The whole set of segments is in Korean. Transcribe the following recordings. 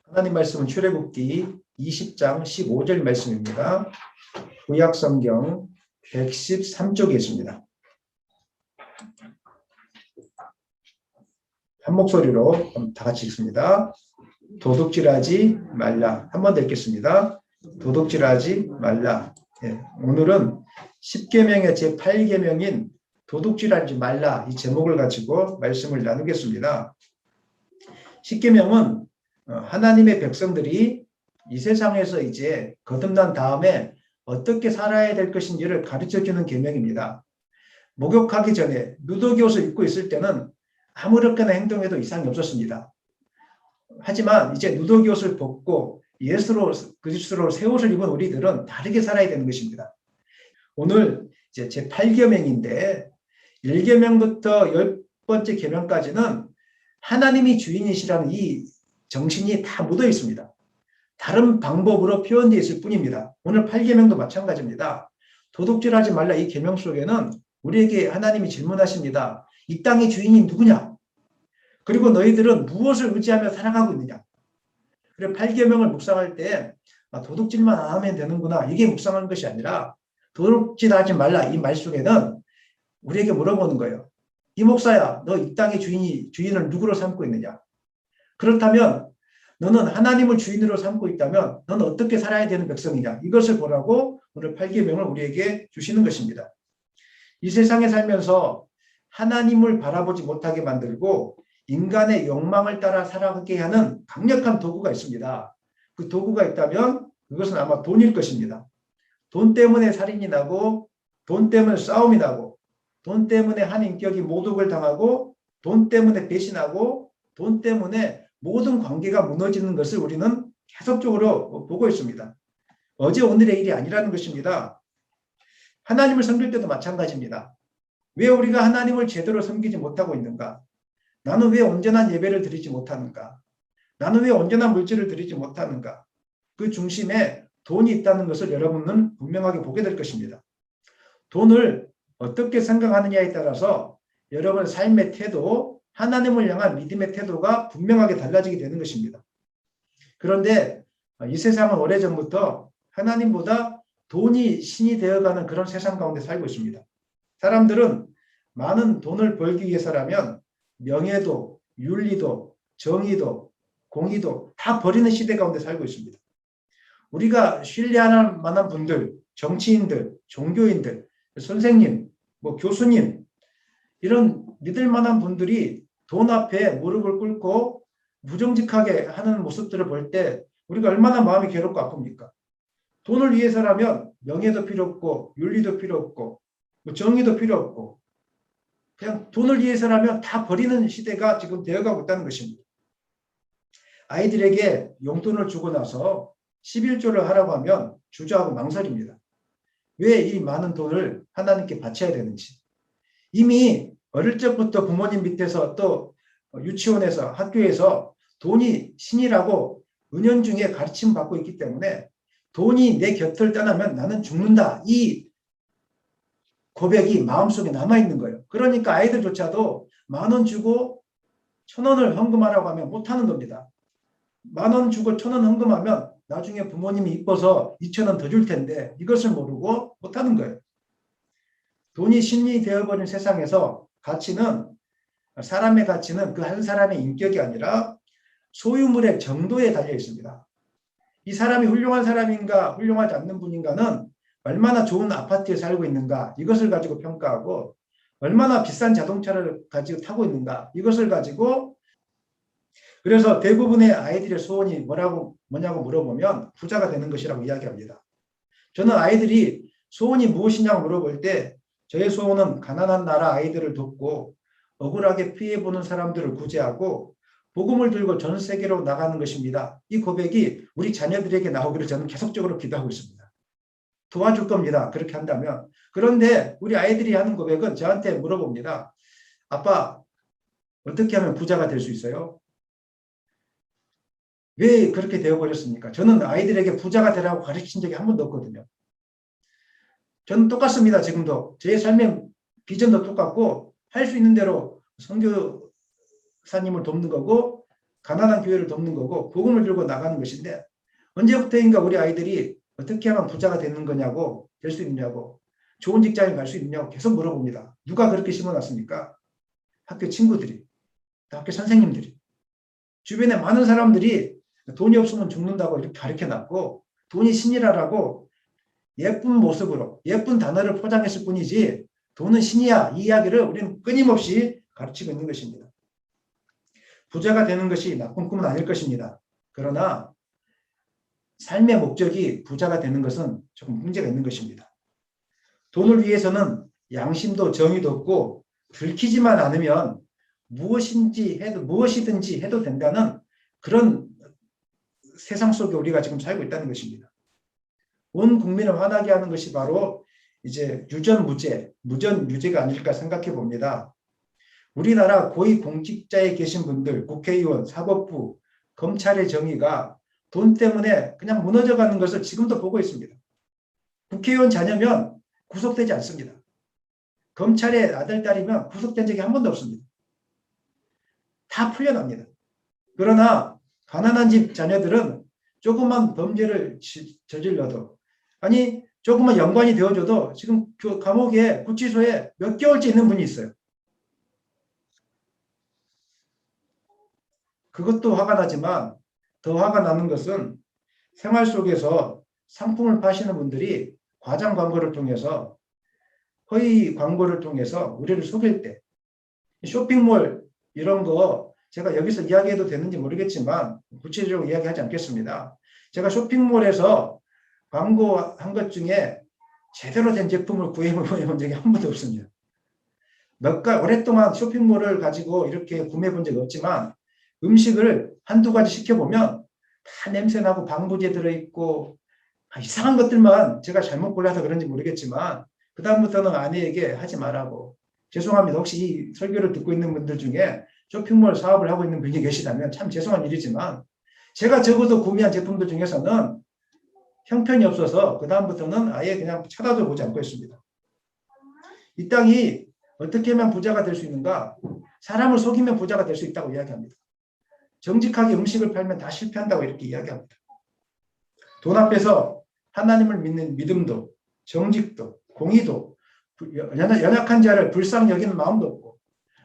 하나님 말씀은 출애굽기 20장 15절 말씀입니다. 구약성경 113쪽에 있습니다. 한 목소리로 다 같이 읽습니다. 도둑질하지 말라. 한 번 더 읽겠습니다. 도둑질하지 말라. 오늘은 10계명의 제8계명인 도둑질하지 말라 이 제목을 가지고 말씀을 나누겠습니다. 10계명은 하나님의 백성들이 이 세상에서 이제 거듭난 다음에 어떻게 살아야 될 것인지를 가르쳐주는 계명입니다. 목욕하기 전에 누더기 옷을 입고 있을 때는 아무렇게나 행동해도 이상이 없었습니다. 하지만 이제 누더기 옷을 벗고 예수로 그리스도로 새 옷을 입은 우리들은 다르게 살아야 되는 것입니다. 오늘 이제 제8계명인데 1계명부터 10번째 계명까지는 하나님이 주인이시라는 이 정신이 다 묻어 있습니다. 다른 방법으로 표현되어 있을 뿐입니다. 오늘 8계명도 마찬가지입니다. 도둑질하지 말라 이 계명 속에는 우리에게 하나님이 질문하십니다. 이 땅의 주인이 누구냐? 그리고 너희들은 무엇을 의지하며 살아가고 있느냐? 그래서 8계명을 묵상할 때 도둑질만 안 하면 되는구나 이게 묵상하는 것이 아니라 도둑질하지 말라 이 말 속에는 우리에게 물어보는 거예요. 이 목사야, 너 이 땅의 주인을 누구로 삼고 있느냐? 그렇다면 너는 하나님을 주인으로 삼고 있다면 너는 어떻게 살아야 되는 백성이냐? 이것을 보라고 오늘 8계명을 우리에게 주시는 것입니다. 이 세상에 살면서 하나님을 바라보지 못하게 만들고 인간의 욕망을 따라 살아가게 하는 강력한 도구가 있습니다. 그 도구가 있다면 그것은 아마 돈일 것입니다. 돈 때문에 살인이 나고 돈 때문에 싸움이 나고 돈 때문에 한 인격이 모독을 당하고 돈 때문에 배신하고 돈 때문에 모든 관계가 무너지는 것을 우리는 계속적으로 보고 있습니다. 어제 오늘의 일이 아니라는 것입니다. 하나님을 섬길 때도 마찬가지입니다. 왜 우리가 하나님을 제대로 섬기지 못하고 있는가? 나는 왜 온전한 예배를 드리지 못하는가? 나는 왜 온전한 물질을 드리지 못하는가? 그 중심에 돈이 있다는 것을 여러분은 분명하게 보게 될 것입니다. 돈을 어떻게 생각하느냐에 따라서 여러분의 삶의 태도, 하나님을 향한 믿음의 태도가 분명하게 달라지게 되는 것입니다. 그런데 이 세상은 오래전부터 하나님보다 돈이 신이 되어가는 그런 세상 가운데 살고 있습니다. 사람들은 많은 돈을 벌기 위해서라면 명예도, 윤리도, 정의도, 공의도 다 버리는 시대 가운데 살고 있습니다. 우리가 신뢰할 만한 분들, 정치인들, 종교인들, 선생님, 교수님 이런 믿을 만한 분들이 돈 앞에 무릎을 꿇고 무정직하게 하는 모습들을 볼 때 우리가 얼마나 마음이 괴롭고 아픕니까? 돈을 위해서라면 명예도 필요 없고 윤리도 필요 없고 정의도 필요 없고 그냥 돈을 위해서라면 다 버리는 시대가 지금 되어가고 있다는 것입니다. 아이들에게 용돈을 주고 나서 11조를 하라고 하면 주저하고 망설입니다. 왜 이 많은 돈을 하나님께 바쳐야 되는지. 이미 어릴 적부터 부모님 밑에서 또 유치원에서 학교에서 돈이 신이라고 은연중에 가르침 받고 있기 때문에 돈이 내 곁을 떠나면 나는 죽는다. 이 고백이 마음속에 남아있는 거예요. 그러니까 아이들조차도 10,000원 주고 1,000원을 헌금하라고 하면 못하는 겁니다. 10,000원 주고 1,000원 헌금하면 나중에 부모님이 이뻐서 2,000원 더 줄 텐데 이것을 모르고 못하는 거예요. 돈이 신이 되어버린 세상에서 사람의 가치는 그 한 사람의 인격이 아니라 소유물의 정도에 달려 있습니다. 이 사람이 훌륭한 사람인가 훌륭하지 않는 분인가는 얼마나 좋은 아파트에 살고 있는가 이것을 가지고 평가하고 얼마나 비싼 자동차를 가지고 타고 있는가 이것을 가지고 그래서 대부분의 아이들의 소원이 뭐냐고 물어보면 부자가 되는 것이라고 이야기합니다. 저는 아이들이 소원이 무엇이냐고 물어볼 때 저의 소원은 가난한 나라 아이들을 돕고 억울하게 피해보는 사람들을 구제하고 복음을 들고 전 세계로 나가는 것입니다. 이 고백이 우리 자녀들에게 나오기를 저는 계속적으로 기도하고 있습니다. 도와줄 겁니다. 그렇게 한다면. 그런데 우리 아이들이 하는 고백은 저한테 물어봅니다. 아빠, 어떻게 하면 부자가 될 수 있어요? 왜 그렇게 되어버렸습니까? 저는 아이들에게 부자가 되라고 가르친 적이 한 번도 없거든요. 저는 똑같습니다. 지금도. 제 삶의 비전도 똑같고 할 수 있는 대로 선교사님을 돕는 거고 가난한 교회를 돕는 거고 복음을 들고 나가는 것인데 언제부터인가 우리 아이들이 어떻게 하면 부자가 되는 거냐고 될 수 있느냐고 좋은 직장에 갈 수 있느냐고 계속 물어봅니다. 누가 그렇게 심어놨습니까? 학교 친구들이, 학교 선생님들이. 주변에 많은 사람들이 돈이 없으면 죽는다고 이렇게 가르쳐놨고 돈이 신이라고 예쁜 모습으로 예쁜 단어를 포장했을 뿐이지 돈은 신이야 이 이야기를 우리는 끊임없이 가르치고 있는 것입니다. 부자가 되는 것이 나쁜 꿈은 아닐 것입니다. 그러나 삶의 목적이 부자가 되는 것은 조금 문제가 있는 것입니다. 돈을 위해서는 양심도 정의도 없고 들키지만 않으면 무엇이든지 해도 된다는 그런 세상 속에 우리가 지금 살고 있다는 것입니다. 온 국민을 화나게 하는 것이 바로 이제 유전무죄, 무전유죄가 아닐까 생각해 봅니다. 우리나라 고위공직자에 계신 분들, 국회의원, 사법부, 검찰의 정의가 돈 때문에 그냥 무너져가는 것을 지금도 보고 있습니다. 국회의원 자녀면 구속되지 않습니다. 검찰의 아들, 딸이면 구속된 적이 한 번도 없습니다. 다 풀려납니다. 그러나 가난한 집 자녀들은 조금만 범죄를 저질러도 아니 조금만 연관이 되어줘도 지금 감옥에 구치소에 몇 개월째 있는 분이 있어요. 그것도 화가 나지만 더 화가 나는 것은 생활 속에서 상품을 파시는 분들이 과장 광고를 통해서 허위 광고를 통해서 우리를 속일 때 쇼핑몰 이런 거 제가 여기서 이야기해도 되는지 모르겠지만 구체적으로 이야기하지 않겠습니다. 제가 쇼핑몰에서 광고한 것 중에 제대로 된 제품을 구해본 적이 한 번도 없습니다. 오랫동안 쇼핑몰을 가지고 이렇게 구매해 본 적이 없지만 음식을 한두 가지 시켜보면 다 냄새나고 방부제 들어있고 이상한 것들만 제가 잘못 골라서 그런지 모르겠지만 그 다음부터는 아내에게 하지 말라고 죄송합니다. 혹시 이 설교를 듣고 있는 분들 중에 쇼핑몰 사업을 하고 있는 분이 계시다면 참 죄송한 일이지만 제가 적어도 구매한 제품들 중에서는 형편이 없어서 그 다음부터는 아예 그냥 쳐다도 보지 않고 있습니다. 이 땅이 어떻게 하면 부자가 될 수 있는가? 사람을 속이면 부자가 될 수 있다고 이야기합니다. 정직하게 음식을 팔면 다 실패한다고 이렇게 이야기합니다. 돈 앞에서 하나님을 믿는 믿음도 정직도 공의도 연약한 자를 불쌍히 여기는 마음도 없고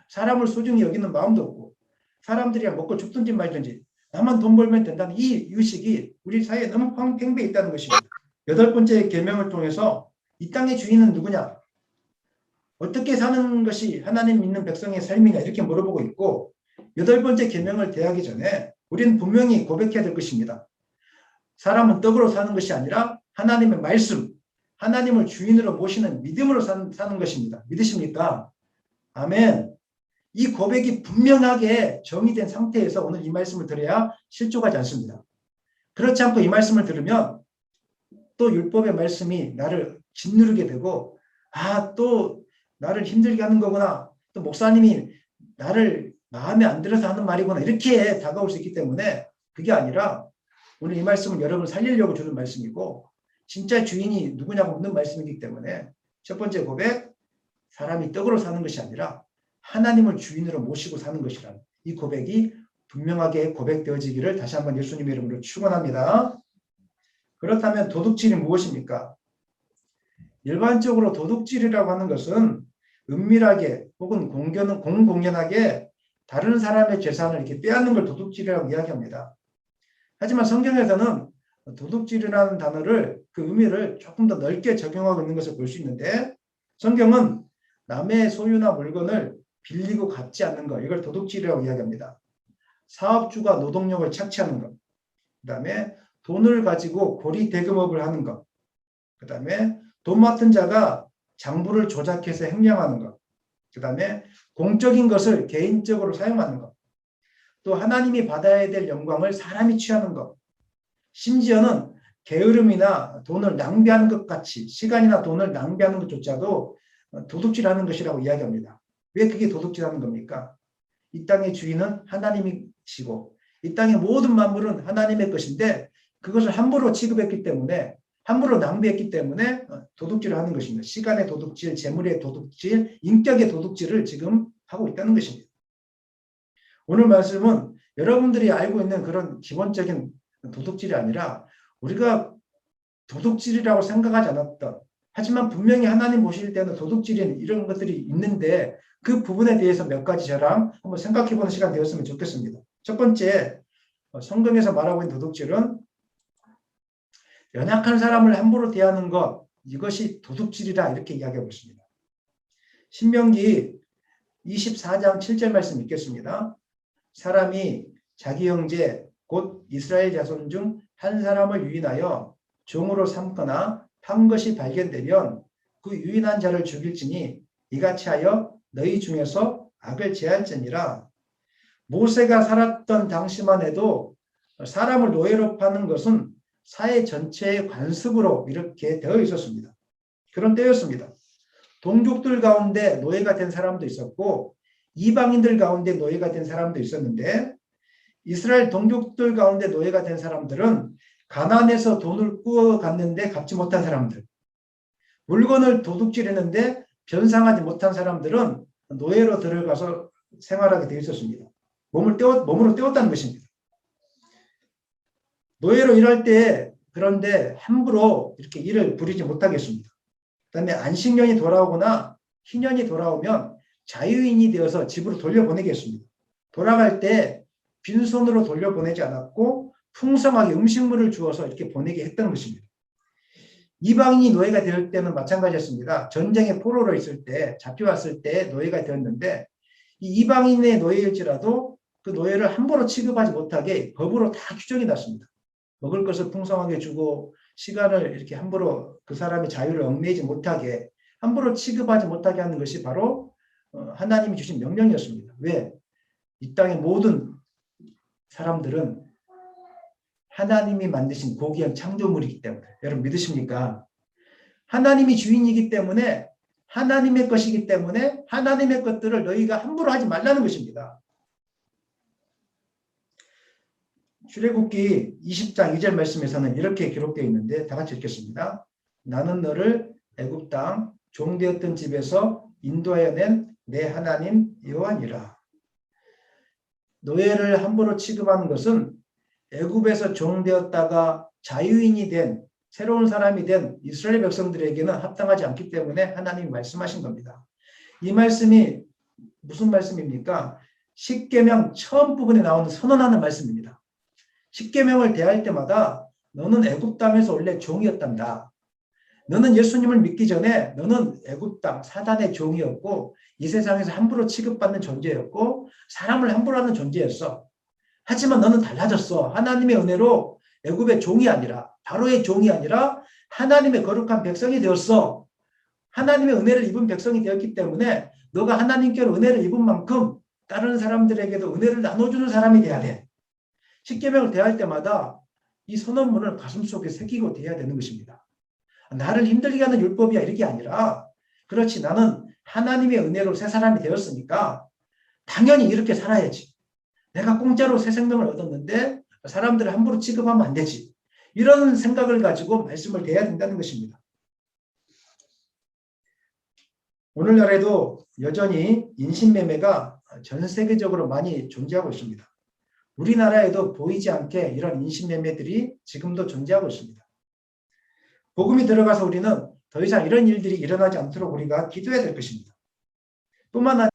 사람을 소중히 여기는 마음도 없고 사람들이 먹고 죽든지 말든지 나만 돈 벌면 된다는 이 의식이 우리 사회에 너무 팽배해 있다는 것입니다. 8번째 계명을 통해서 이 땅의 주인은 누구냐? 어떻게 사는 것이 하나님 믿는 백성의 삶이냐 이렇게 물어보고 있고 8번째 계명을 대하기 전에 우리는 분명히 고백해야 될 것입니다. 사람은 떡으로 사는 것이 아니라 하나님의 말씀, 하나님을 주인으로 모시는 믿음으로 사는 것입니다. 믿으십니까? 아멘. 이 고백이 분명하게 정의된 상태에서 오늘 이 말씀을 들어야 실족하지 않습니다. 그렇지 않고 이 말씀을 들으면 또 율법의 말씀이 나를 짓누르게 되고 또 나를 힘들게 하는 거구나. 또 목사님이 나를 마음에 안 들어서 하는 말이구나. 이렇게 다가올 수 있기 때문에 그게 아니라 오늘 이 말씀은 여러분을 살리려고 주는 말씀이고 진짜 주인이 누구냐고 묻는 말씀이기 때문에 첫 번째 고백, 사람이 떡으로 사는 것이 아니라 하나님을 주인으로 모시고 사는 것이라는 이 고백이 분명하게 고백되어지기를 다시 한번 예수님의 이름으로 축원합니다. 그렇다면 도둑질이 무엇입니까? 일반적으로 도둑질이라고 하는 것은 은밀하게 혹은 공공연하게 다른 사람의 재산을 이렇게 빼앗는 걸 도둑질이라고 이야기합니다. 하지만 성경에서는 도둑질이라는 단어를 그 의미를 조금 더 넓게 적용하고 있는 것을 볼 수 있는데 성경은 남의 소유나 물건을 빌리고 갚지 않는 것 이걸 도둑질이라고 이야기합니다. 사업주가 노동력을 착취하는 것, 그 다음에 돈을 가지고 고리 대금업을 하는 것, 그 다음에 돈 맡은 자가 장부를 조작해서 횡령하는 것, 그 다음에 공적인 것을 개인적으로 사용하는 것, 또 하나님이 받아야 될 영광을 사람이 취하는 것, 심지어는 게으름이나 돈을 낭비하는 것 같이 시간이나 돈을 낭비하는 것조차도 도둑질하는 것이라고 이야기합니다. 왜 그게 도둑질하는 겁니까? 이 땅의 주인은 하나님이시고 이 땅의 모든 만물은 하나님의 것인데 그것을 함부로 취급했기 때문에 함부로 낭비했기 때문에 도둑질을 하는 것입니다. 시간의 도둑질, 재물의 도둑질, 인격의 도둑질을 지금 하고 있다는 것입니다. 오늘 말씀은 여러분들이 알고 있는 그런 기본적인 도둑질이 아니라 우리가 도둑질이라고 생각하지 않았던, 하지만 분명히 하나님 보실 때는 도둑질인 이런 것들이 있는데 그 부분에 대해서 몇 가지 저랑 한번 생각해보는 시간 되었으면 좋겠습니다. 첫 번째, 성경에서 말하고 있는 도둑질은 연약한 사람을 함부로 대하는 것, 이것이 도둑질이다 이렇게 이야기하고 있습니다. 신명기 24장 7절 말씀 읽겠습니다. 사람이 자기 형제 곧 이스라엘 자손 중 한 사람을 유인하여 종으로 삼거나 판 것이 발견되면 그 유인한 자를 죽일지니 이같이 하여 너희 중에서 악을 제할지니라. 모세가 살았던 당시만 해도 사람을 노예로 파는 것은 사회 전체의 관습으로 이렇게 되어 있었습니다. 그런 때였습니다. 동족들 가운데 노예가 된 사람도 있었고 이방인들 가운데 노예가 된 사람도 있었는데 이스라엘 동족들 가운데 노예가 된 사람들은 가난해서 돈을 꾸어갔는데 갚지 못한 사람들, 물건을 도둑질했는데 변상하지 못한 사람들은 노예로 들어가서 생활하게 되어 있었습니다. 몸으로 때웠다는 것입니다. 노예로 일할 때 그런데 함부로 이렇게 일을 부리지 못하겠습니다. 그다음에 안식년이 돌아오거나 희년이 돌아오면 자유인이 되어서 집으로 돌려보내겠습니다. 돌아갈 때 빈손으로 돌려보내지 않았고 풍성하게 음식물을 주어서 이렇게 보내게 했던 것입니다. 이방인이 노예가 될 때는 마찬가지였습니다. 전쟁에 포로로 있을 때 잡혀왔을 때 노예가 되었는데 이 이방인의 노예일지라도 그 노예를 함부로 취급하지 못하게 법으로 다 규정이 났습니다. 먹을 것을 풍성하게 주고 시간을 이렇게 함부로 그 사람의 자유를 얽매이지 못하게 함부로 취급하지 못하게 하는 것이 바로 하나님이 주신 명령이었습니다. 왜? 이 땅의 모든 사람들은 하나님이 만드신 고귀한 창조물이기 때문에. 여러분 믿으십니까? 하나님이 주인이기 때문에 하나님의 것이기 때문에 하나님의 것들을 너희가 함부로 하지 말라는 것입니다. 출애굽기 20장 2절 말씀에서는 이렇게 기록되어 있는데 다 같이 읽겠습니다. 나는 너를 애굽 땅 종되었던 집에서 인도하여 낸 내 하나님 여호와니라. 노예를 함부로 취급하는 것은 애굽에서 종되었다가 자유인이 된 새로운 사람이 된 이스라엘 백성들에게는 합당하지 않기 때문에 하나님이 말씀하신 겁니다. 이 말씀이 무슨 말씀입니까? 십계명 처음 부분에 나오는 선언하는 말씀입니다. 십계명을 대할 때마다 너는 애굽 땅에서 원래 종이었단다. 너는 예수님을 믿기 전에 너는 애굽 땅 사단의 종이었고 이 세상에서 함부로 취급받는 존재였고 사람을 함부로 하는 존재였어. 하지만 너는 달라졌어. 하나님의 은혜로 애굽의 종이 아니라 바로의 종이 아니라 하나님의 거룩한 백성이 되었어. 하나님의 은혜를 입은 백성이 되었기 때문에 너가 하나님께로 은혜를 입은 만큼 다른 사람들에게도 은혜를 나눠주는 사람이 돼야 돼. 십계명을 대할 때마다 이 선언문을 가슴속에 새기고 대해야 되는 것입니다. 나를 힘들게 하는 율법이야 이렇게 아니라 그렇지 나는 하나님의 은혜로 새 사람이 되었으니까 당연히 이렇게 살아야지. 내가 공짜로 새 생명을 얻었는데 사람들을 함부로 취급하면 안 되지. 이런 생각을 가지고 말씀을 대해야 된다는 것입니다. 오늘날에도 여전히 인신매매가 전 세계적으로 많이 존재하고 있습니다. 우리나라에도 보이지 않게 이런 인신매매들이 지금도 존재하고 있습니다. 복음이 들어가서 우리는 더 이상 이런 일들이 일어나지 않도록 우리가 기도해야 될 것입니다. 뿐만 아니라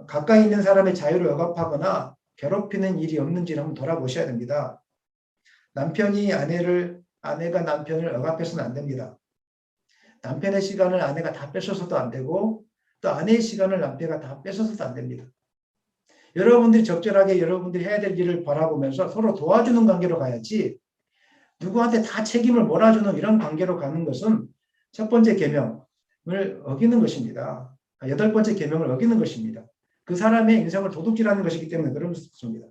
가까이 있는 사람의 자유를 억압하거나 괴롭히는 일이 없는지를 한번 돌아보셔야 됩니다. 아내가 남편을 억압해서는 안 됩니다. 남편의 시간을 아내가 다 뺏어서도 안 되고 또 아내의 시간을 남편가 다 뺏어서도 안 됩니다. 여러분들이 적절하게 여러분들이 해야 될 일을 바라보면서 서로 도와주는 관계로 가야지 누구한테 다 책임을 몰아주는 이런 관계로 가는 것은 첫 번째 계명을 어기는 것입니다. 8번째 계명을 어기는 것입니다. 그 사람의 인생을 도둑질하는 것이기 때문에 그런 것입니다.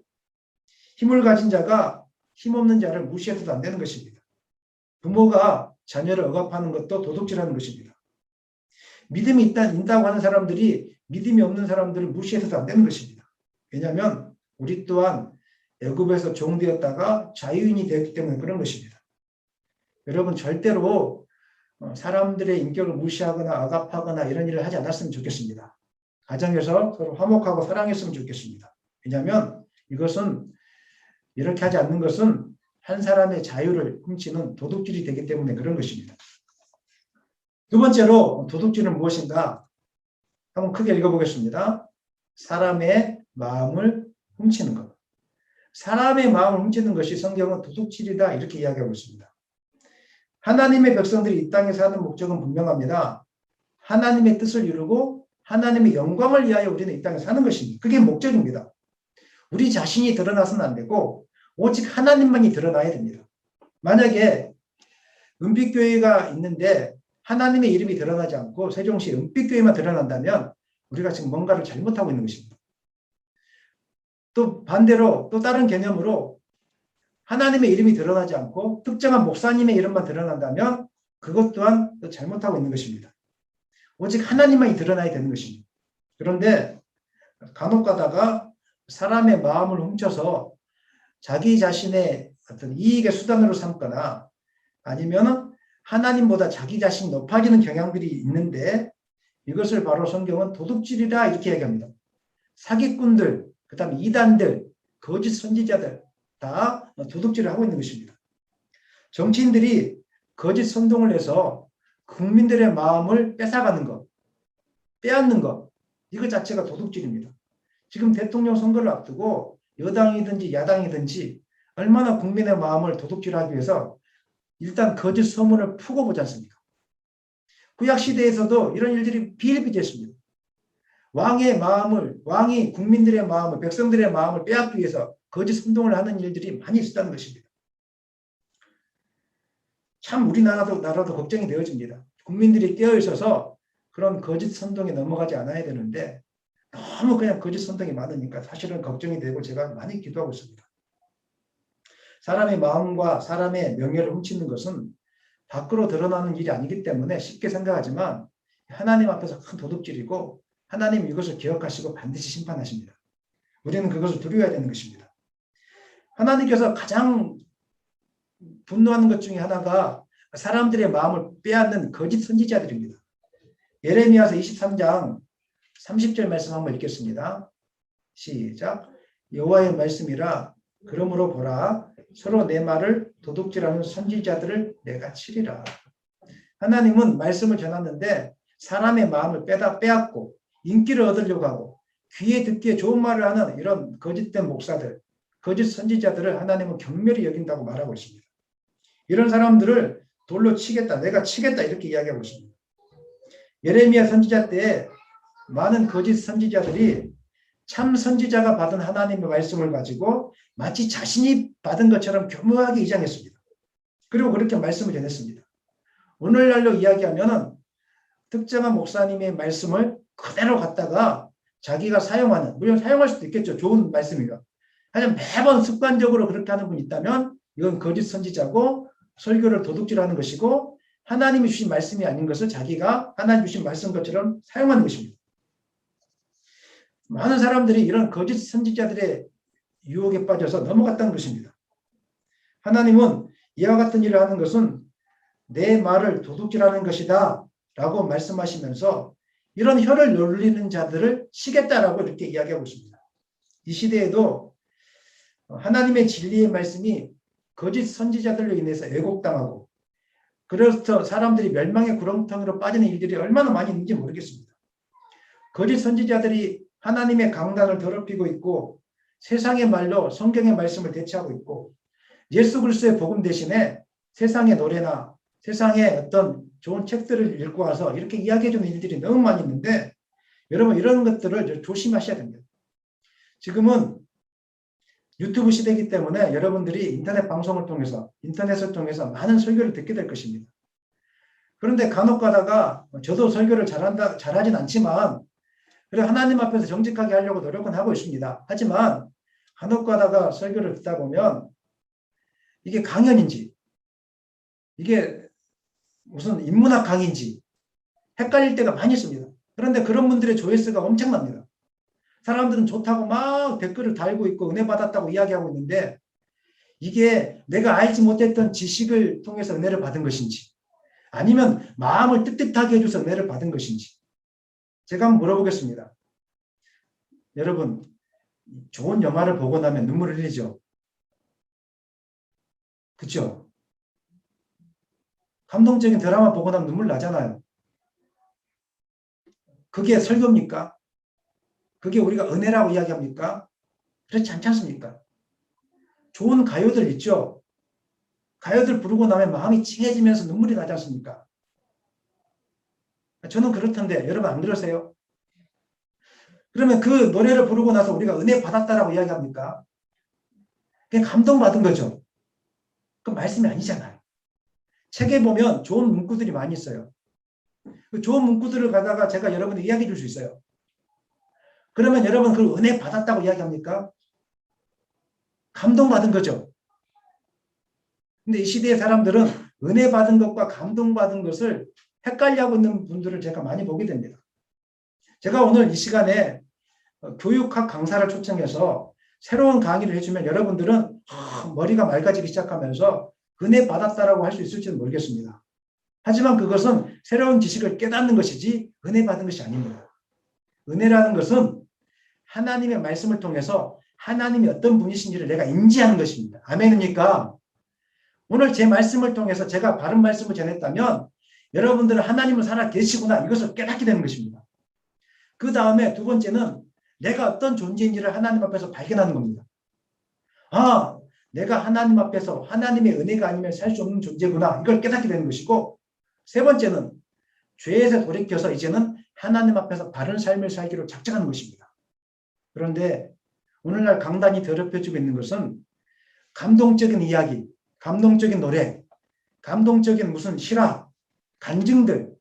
힘을 가진 자가 힘없는 자를 무시해서도 안 되는 것입니다. 부모가 자녀를 억압하는 것도 도둑질하는 것입니다. 믿음이 있다고 하는 사람들이 믿음이 없는 사람들을 무시해서도 안 되는 것입니다. 왜냐하면 우리 또한 애굽에서 종되었다가 자유인이 되었기 때문에 그런 것입니다. 여러분 절대로 사람들의 인격을 무시하거나 억압하거나 이런 일을 하지 않았으면 좋겠습니다. 가정에서 서로 화목하고 사랑했으면 좋겠습니다. 왜냐하면 이것은 이렇게 하지 않는 것은 한 사람의 자유를 훔치는 도둑질이 되기 때문에 그런 것입니다. 두 번째로 도둑질은 무엇인가? 한번 크게 읽어보겠습니다. 사람의 마음을 훔치는 것. 사람의 마음을 훔치는 것이 성경은 도둑질이다 이렇게 이야기하고 있습니다. 하나님의 백성들이 이 땅에 사는 목적은 분명합니다. 하나님의 뜻을 이루고 하나님의 영광을 위하여 우리는 이 땅에 사는 것입니다. 그게 목적입니다. 우리 자신이 드러나서는 안 되고 오직 하나님만이 드러나야 됩니다. 만약에 은빛교회가 있는데 하나님의 이름이 드러나지 않고 세종시 은빛교회만 드러난다면 우리가 지금 뭔가를 잘못하고 있는 것입니다. 또 반대로 또 다른 개념으로 하나님의 이름이 드러나지 않고 특정한 목사님의 이름만 드러난다면 그것 또한 또 잘못하고 있는 것입니다. 오직 하나님만이 드러나야 되는 것입니다. 그런데 간혹 가다가 사람의 마음을 훔쳐서 자기 자신의 어떤 이익의 수단으로 삼거나 아니면 하나님보다 자기 자신이 높아지는 경향들이 있는데 이것을 바로 성경은 도둑질이다 이렇게 얘기합니다. 사기꾼들, 그 다음에 이단들, 거짓 선지자들 다 도둑질을 하고 있는 것입니다. 정치인들이 거짓 선동을 해서 국민들의 마음을 뺏어가는 것, 빼앗는 것, 이것 자체가 도둑질입니다. 지금 대통령 선거를 앞두고 여당이든지 야당이든지 얼마나 국민의 마음을 도둑질하기 위해서 일단 거짓 소문을 푸고 보지 않습니까? 구약시대에서도 이런 일들이 비일비재했습니다. 왕이 국민들의 마음을, 백성들의 마음을 빼앗기 위해서 거짓 선동을 하는 일들이 많이 있었다는 것입니다. 참 나라도 걱정이 되어집니다. 국민들이 깨어있어서 그런 거짓 선동에 넘어가지 않아야 되는데 너무 그냥 거짓 선동이 많으니까 사실은 걱정이 되고 제가 많이 기도하고 있습니다. 사람의 마음과 사람의 명예를 훔치는 것은 밖으로 드러나는 일이 아니기 때문에 쉽게 생각하지만 하나님 앞에서 큰 도둑질이고 하나님 이것을 기억하시고 반드시 심판하십니다. 우리는 그것을 두려워야 되는 것입니다. 하나님께서 가장 분노하는 것 중에 하나가 사람들의 마음을 빼앗는 거짓 선지자들입니다. 예레미야서 23장 30절 말씀 한번 읽겠습니다. 시작. 여호와의 말씀이라 그러므로 보라 서로 내 말을 도둑질하는 선지자들을 내가 치리라. 하나님은 말씀을 전하는데 사람의 마음을 빼앗고 인기를 얻으려고 하고 귀에 듣기에 좋은 말을 하는 이런 거짓된 목사들, 거짓 선지자들을 하나님은 경멸히 여긴다고 말하고 있습니다. 이런 사람들을 돌로 치겠다, 내가 치겠다 이렇게 이야기하고 있습니다. 예레미야 선지자 때 많은 거짓 선지자들이 참 선지자가 받은 하나님의 말씀을 가지고 마치 자신이 받은 것처럼 교묘하게 이장했습니다. 그리고 그렇게 말씀을 전했습니다. 오늘날로 이야기하면 특정한 목사님의 말씀을 그대로 갖다가 자기가 사용하는, 물론 사용할 수도 있겠죠. 좋은 말씀이가. 하지만 매번 습관적으로 그렇게 하는 분이 있다면 이건 거짓 선지자고 설교를 도둑질하는 것이고 하나님이 주신 말씀이 아닌 것을 자기가 하나님 주신 말씀 것처럼 사용하는 것입니다. 많은 사람들이 이런 거짓 선지자들의 유혹에 빠져서 넘어갔다는 것입니다. 하나님은 이와 같은 일을 하는 것은 내 말을 도둑질하는 것이다 라고 말씀하시면서 이런 혀를 놀리는 자들을 치겠다라고 이렇게 이야기하고 있습니다. 이 시대에도 하나님의 진리의 말씀이 거짓 선지자들로 인해서 왜곡당하고 그래서 사람들이 멸망의 구렁텅이로 빠지는 일들이 얼마나 많이 있는지 모르겠습니다. 거짓 선지자들이 하나님의 강단을 더럽히고 있고 세상의 말로 성경의 말씀을 대체하고 있고 예수 그리스도의 복음 대신에 세상의 노래나 세상의 어떤 좋은 책들을 읽고 와서 이렇게 이야기해주는 일들이 너무 많이 있는데 여러분 이런 것들을 조심하셔야 됩니다. 지금은 유튜브 시대이기 때문에 여러분들이 인터넷 방송을 통해서 인터넷을 통해서 많은 설교를 듣게 될 것입니다. 그런데 간혹 가다가 저도 설교를 잘하진 않지만 그래 하나님 앞에서 정직하게 하려고 노력은 하고 있습니다. 하지만 간혹 가다가 설교를 듣다 보면 이게 강연인지 이게 무슨 인문학 강의인지 헷갈릴 때가 많이 있습니다. 그런데 그런 분들의 조회수가 엄청납니다. 사람들은 좋다고 막 댓글을 달고 있고 은혜 받았다고 이야기하고 있는데 이게 내가 알지 못했던 지식을 통해서 은혜를 받은 것인지 아니면 마음을 뜨뜻하게 해줘서 은혜를 받은 것인지 제가 한번 물어보겠습니다. 여러분 좋은 영화를 보고 나면 눈물을 흘리죠. 그렇죠? 감동적인 드라마 보고 나면 눈물 나잖아요. 그게 설교입니까? 그게 우리가 은혜라고 이야기합니까? 그렇지 않지 않습니까? 좋은 가요들 있죠? 가요들 부르고 나면 마음이 찡해지면서 눈물이 나지 않습니까? 저는 그렇던데 여러분 안 그러세요? 그러면 그 노래를 부르고 나서 우리가 은혜 받았다라고 이야기합니까? 그냥 감동받은 거죠. 그 말씀이 아니잖아요. 책에 보면 좋은 문구들이 많이 있어요. 그 좋은 문구들을 가다가 제가 여러분에게 이야기해 줄 수 있어요. 그러면 여러분 그 은혜 받았다고 이야기합니까? 감동받은 거죠. 근데 이 시대의 사람들은 은혜 받은 것과 감동받은 것을 헷갈려하고 있는 분들을 제가 많이 보게 됩니다. 제가 오늘 이 시간에 교육학 강사를 초청해서 새로운 강의를 해주면 여러분들은 머리가 맑아지기 시작하면서 은혜 받았다라고 할 수 있을지는 모르겠습니다. 하지만 그것은 새로운 지식을 깨닫는 것이지 은혜 받은 것이 아닙니다. 은혜라는 것은 하나님의 말씀을 통해서 하나님이 어떤 분이신지를 내가 인지하는 것입니다. 아멘입니까? 오늘 제 말씀을 통해서 제가 바른 말씀을 전했다면 여러분들은 하나님을 살아 계시구나 이것을 깨닫게 되는 것입니다. 그 다음에 두 번째는 내가 어떤 존재인지를 하나님 앞에서 발견하는 겁니다. 아, 내가 하나님 앞에서 하나님의 은혜가 아니면 살 수 없는 존재구나 이걸 깨닫게 되는 것이고 세 번째는 죄에서 돌이켜서 이제는 하나님 앞에서 바른 삶을 살기로 작정하는 것입니다. 그런데 오늘날 강단이 더럽혀지고 있는 것은 감동적인 이야기, 감동적인 노래, 감동적인 무슨 실화, 간증들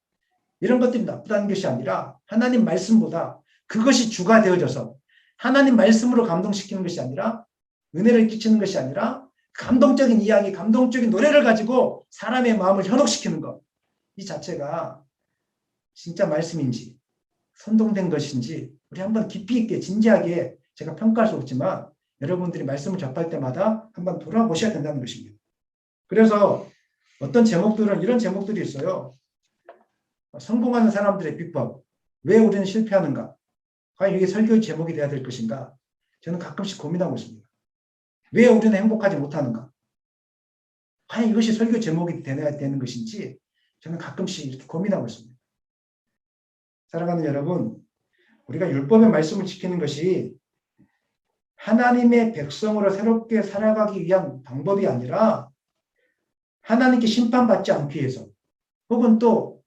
이런 것들이 나쁘다는 것이 아니라 하나님 말씀보다 그것이 주가 되어져서 하나님 말씀으로 감동시키는 것이 아니라 은혜를 끼치는 것이 아니라 감동적인 이야기, 감동적인 노래를 가지고 사람의 마음을 현혹시키는 것. 이 자체가 진짜 말씀인지 선동된 것인지 우리 한번 깊이 있게 진지하게 제가 평가할 수 없지만 여러분들이 말씀을 접할 때마다 한번 돌아보셔야 된다는 것입니다. 그래서 어떤 제목들은 이런 제목들이 있어요. 성공하는 사람들의 비법. 왜 우리는 실패하는가? 과연 이게 설교의 제목이 돼야 될 것인가? 저는 가끔씩 고민하고 있습니다. 왜 우리는 행복하지 못하는가? 과연 이것이 설교 제목이 되어야 되는 것인지 저는 가끔씩 이렇게 고민하고 있습니다. 사랑하는 여러분, 우리가 율법의 말씀을 지키는 것이 하나님의 백성으로 새롭게 살아가기 위한 방법이 아니라 하나님께 심판받지 않기 위해서 혹은 또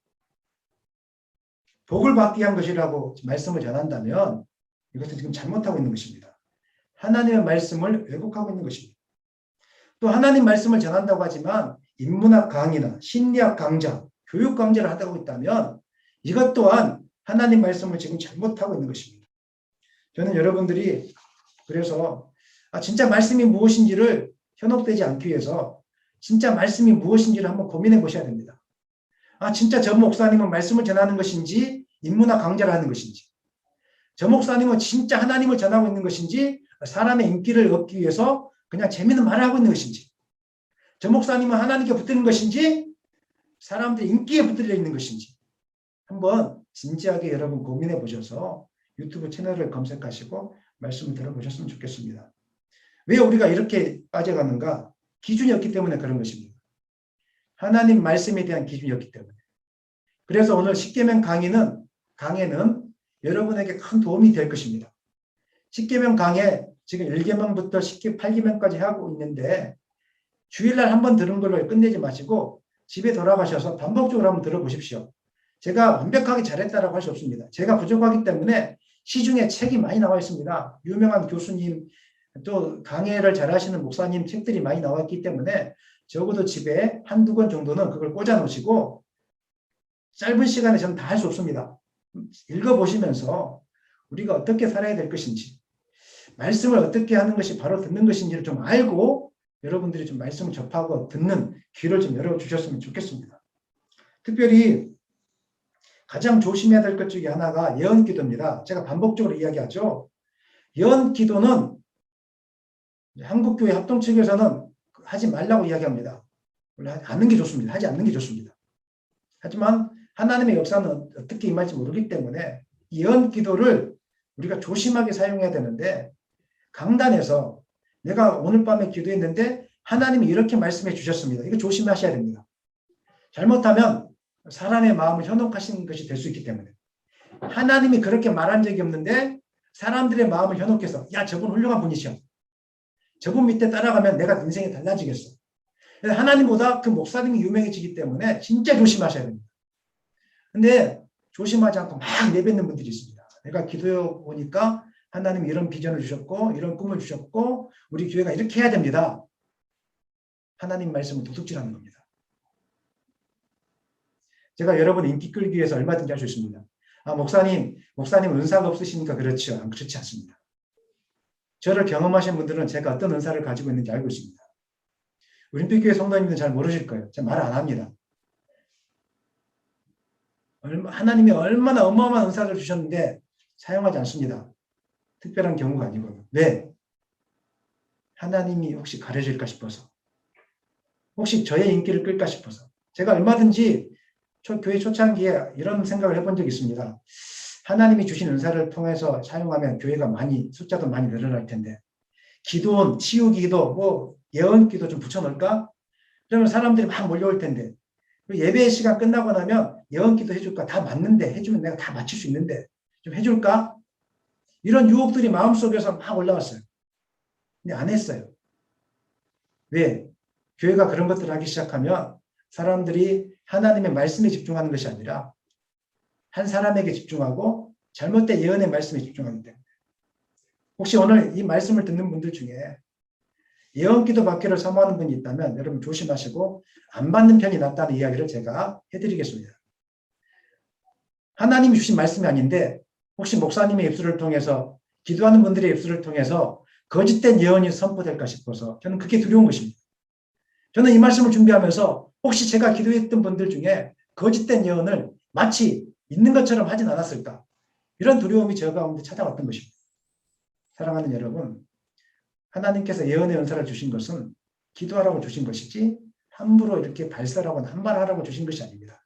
복을 받기 위한 것이라고 말씀을 전한다면 이것은 지금 잘못하고 있는 것입니다. 하나님의 말씀을 왜곡하고 있는 것입니다. 또 하나님 말씀을 전한다고 하지만 인문학 강의나 심리학 강좌, 교육 강좌를 하고 있다면 이것 또한 하나님 말씀을 지금 잘못하고 있는 것입니다. 저는 여러분들이 그래서 진짜 말씀이 무엇인지를 현혹되지 않기 위해서 진짜 말씀이 무엇인지를 한번 고민해 보셔야 됩니다. 진짜 저 목사님은 말씀을 전하는 것인지 인문학 강좌를 하는 것인지 저 목사님은 진짜 하나님을 전하고 있는 것인지 사람의 인기를 얻기 위해서 그냥 재미있는 말을 하고 있는 것인지 저 목사님은 하나님께 붙드는 것인지 사람들의 인기에 붙들려 있는 것인지 한번 진지하게 여러분 고민해 보셔서 유튜브 채널을 검색하시고 말씀을 들어보셨으면 좋겠습니다. 왜 우리가 이렇게 빠져가는가? 기준이 없기 때문에 그런 것입니다. 하나님 말씀에 대한 기준이 없기 때문에. 그래서 오늘 십계명 강해는 여러분에게 큰 도움이 될 것입니다. 십계명 강해 지금 1계명부터 8계명까지 하고 있는데 주일날 한번 들은 걸로 끝내지 마시고 집에 돌아가셔서 반복적으로 한번 들어보십시오. 제가 완벽하게 잘했다라고 할 수 없습니다. 제가 부족하기 때문에 시중에 책이 많이 나와 있습니다. 유명한 교수님 또 강해를 잘하시는 목사님 책들이 많이 나와 있기 때문에 적어도 집에 한두 권 정도는 그걸 꽂아 놓으시고 짧은 시간에 저는 다 할 수 없습니다. 읽어보시면서 우리가 어떻게 살아야 될 것인지 말씀을 어떻게 하는 것이 바로 듣는 것인지를 좀 알고 여러분들이 좀 말씀을 접하고 듣는 귀를 좀 열어주셨으면 좋겠습니다. 특별히 가장 조심해야 될 것 중에 하나가 예언기도입니다. 제가 반복적으로 이야기하죠. 예언기도는 한국교회 합동 측에서는 하지 말라고 이야기합니다. 하는 게 좋습니다. 하지 않는 게 좋습니다. 하지만 하나님의 역사는 어떻게 임할지 모르기 때문에 예언기도를 우리가 조심하게 사용해야 되는데 강단에서 내가 오늘 밤에 기도했는데 하나님이 이렇게 말씀해 주셨습니다. 이거 조심하셔야 됩니다. 잘못하면 사람의 마음을 현혹하시는 것이 될 수 있기 때문에 하나님이 그렇게 말한 적이 없는데 사람들의 마음을 현혹해서 야 저분 훌륭한 분이셔. 저분 밑에 따라가면 내가 인생이 달라지겠어. 하나님보다 그 목사님이 유명해지기 때문에 진짜 조심하셔야 됩니다. 근데 조심하지 않고 막 내뱉는 분들이 있습니다. 내가 기도해 보니까 하나님이 이런 비전을 주셨고 이런 꿈을 주셨고 우리 교회가 이렇게 해야 됩니다. 하나님 말씀을 도둑질하는 겁니다. 제가 여러분 인기 끌기 위해서 얼마든지 할 수 있습니다. 목사님 은사가 없으시니까 그렇죠. 그렇지 않습니다. 저를 경험하신 분들은 제가 어떤 은사를 가지고 있는지 알고 있습니다. 올림픽교회 성도님들은 잘 모르실 거예요. 제가 말 안 합니다. 하나님이 얼마나 어마어마한 은사를 주셨는데 사용하지 않습니다. 특별한 경우가 아니고. 왜? 하나님이 혹시 가려질까 싶어서. 혹시 저의 인기를 끌까 싶어서. 제가 얼마든지 교회 초창기에 이런 생각을 해본 적이 있습니다. 하나님이 주신 은사를 통해서 사용하면 교회가 숫자도 많이 늘어날 텐데 기도원, 치유기도, 예언기도 좀 붙여놓을까? 그러면 사람들이 막 몰려올 텐데 예배 시간 끝나고 나면 예언기도 해줄까? 다 맞는데 해주면 내가 다 맞출 수 있는데 좀 해줄까? 이런 유혹들이 마음속에서 막 올라왔어요. 근데 안 했어요. 왜? 교회가 그런 것들을 하기 시작하면 사람들이 하나님의 말씀에 집중하는 것이 아니라 한 사람에게 집중하고 잘못된 예언의 말씀에 집중하기 때문에 혹시 오늘 이 말씀을 듣는 분들 중에 예언기도 받기를 사모하는 분이 있다면 여러분 조심하시고 안 받는 편이 낫다는 이야기를 제가 해드리겠습니다. 하나님이 주신 말씀이 아닌데 혹시 목사님의 입술을 통해서 기도하는 분들의 입술을 통해서 거짓된 예언이 선포될까 싶어서 저는 그게 두려운 것입니다. 저는 이 말씀을 준비하면서 혹시 제가 기도했던 분들 중에 거짓된 예언을 마치 있는 것처럼 하진 않았을까 이런 두려움이 저 가운데 찾아왔던 것입니다. 사랑하는 여러분, 하나님께서 예언의 은사를 주신 것은 기도하라고 주신 것이지 함부로 이렇게 발설하거나 한말하라고 주신 것이 아닙니다.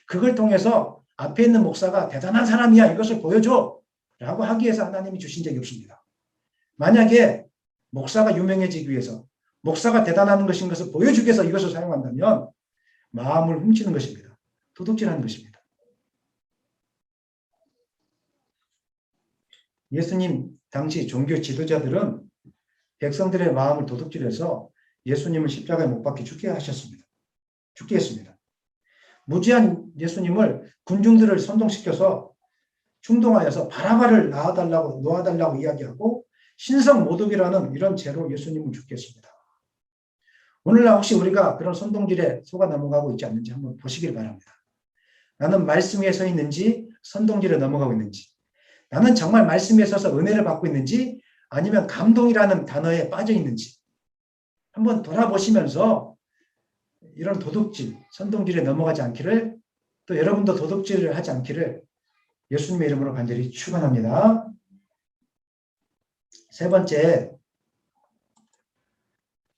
그걸 통해서 앞에 있는 목사가 대단한 사람이야 이것을 보여줘 라고 하기 위해서 하나님이 주신 적이 없습니다. 만약에 목사가 유명해지기 위해서 목사가 대단한 것인 것을 보여주기 위해서 이것을 사용한다면 마음을 훔치는 것입니다. 도둑질하는 것입니다. 예수님 당시 종교 지도자들은 백성들의 마음을 도둑질해서 예수님을 십자가에 못 박혀 죽게 하셨습니다. 죽게 했습니다. 무지한 예수님을 군중들을 선동시켜서 충동하여서 바라바를 놓아달라고 이야기하고 신성모독이라는 이런 죄로 예수님을 죽게 했습니다. 오늘날 혹시 우리가 그런 선동질에 속아 넘어가고 있지 않는지 한번 보시길 바랍니다. 나는 말씀 위에 서 있는지 선동질에 넘어가고 있는지 나는 정말 말씀 위에 서서 은혜를 받고 있는지 아니면 감동이라는 단어에 빠져 있는지 한번 돌아보시면서 이런 도둑질, 선동질에 넘어가지 않기를 또 여러분도 도둑질을 하지 않기를 예수님의 이름으로 간절히 축원합니다. 세 번째,